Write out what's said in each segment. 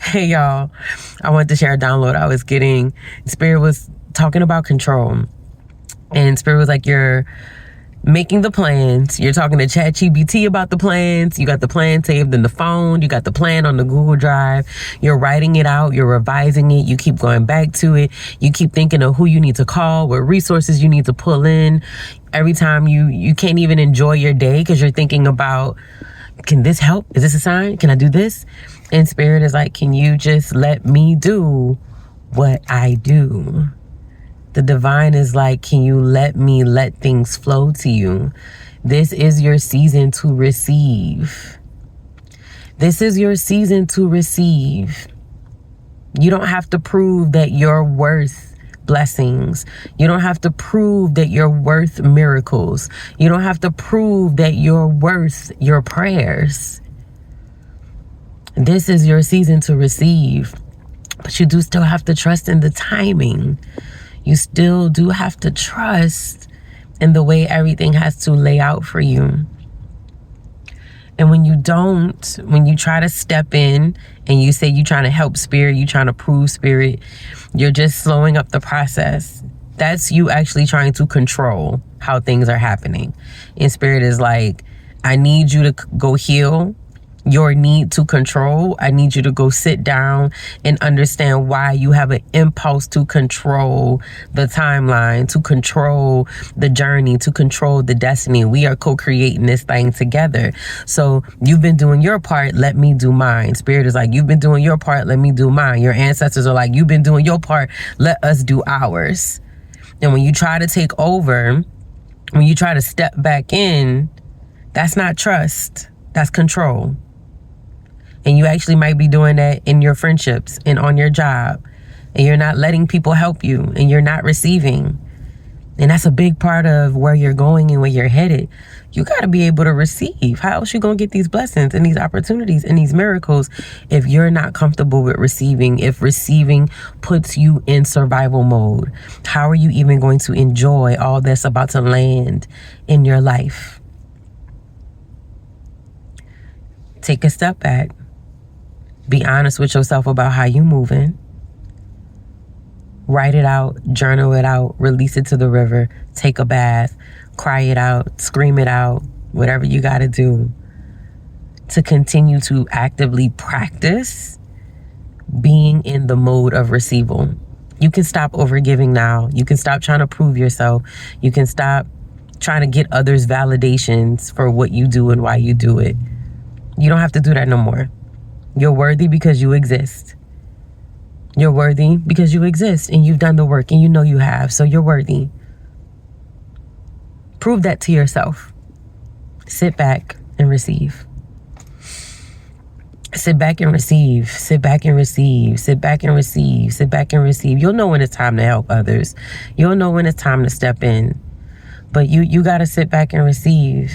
Hey y'all, I wanted to share a download I was getting. Spirit was talking about control, and Spirit was like, you're making the plans, you're talking to ChatGPT about the plans, you got the plan saved in the phone, you got the plan on the Google Drive, you're writing it out, you're revising it, you keep going back to it, you keep thinking of who you need to call, what resources you need to pull in. Every time you can't even enjoy your day because you're thinking about, can this help? Is this a sign? Can I do this? And Spirit is like, can you just let me do what I do? The divine is like, can you let me let things flow to you? This is your season to receive. This is your season to receive. You don't have to prove that you're worth blessings. You don't have to prove that you're worth miracles. You don't have to prove that you're worth your prayers. This is your season to receive. But you do still have to trust in the timing. You still do have to trust in the way everything has to lay out for you. And when you don't, when you try to step in and you say you're trying to help Spirit, you're trying to prove Spirit, you're just slowing up the process. That's you actually trying to control how things are happening. And Spirit is like, I need you to go heal your need to control. I need you to go sit down and understand why you have an impulse to control the timeline, to control the journey, to control the destiny. We are co-creating this thing together. So you've been doing your part, let me do mine. Spirit is like, you've been doing your part, let me do mine. Your ancestors are like, you've been doing your part, let us do ours. And when you try to take over, when you try to step back in, that's not trust, that's control. And you actually might be doing that in your friendships and on your job. And you're not letting people help you and you're not receiving. And that's a big part of where you're going and where you're headed. You got to be able to receive. How else you going to get these blessings and these opportunities and these miracles if you're not comfortable with receiving, if receiving puts you in survival mode? How are you even going to enjoy all that's about to land in your life? Take a step back. Be honest with yourself about how you moving. Write it out, journal it out, release it to the river, take a bath, cry it out, scream it out, whatever you got to do to continue to actively practice being in the mode of receival. You can stop overgiving now. You can stop trying to prove yourself. You can stop trying to get others' validations for what you do and why you do it. You don't have to do that no more. You're worthy because you exist. You're worthy because you exist and you've done the work and you know you have. So you're worthy. Prove that to yourself. Sit back and receive. Sit back and receive. Sit back and receive. Sit back and receive. Sit back and receive. You'll know when it's time to help others. You'll know when it's time to step in. But you got to sit back and receive.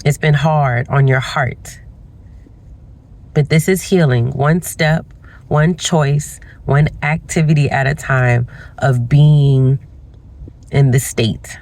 It's been hard on your heart. But this is healing, one step, one choice, one activity at a time of being in the state.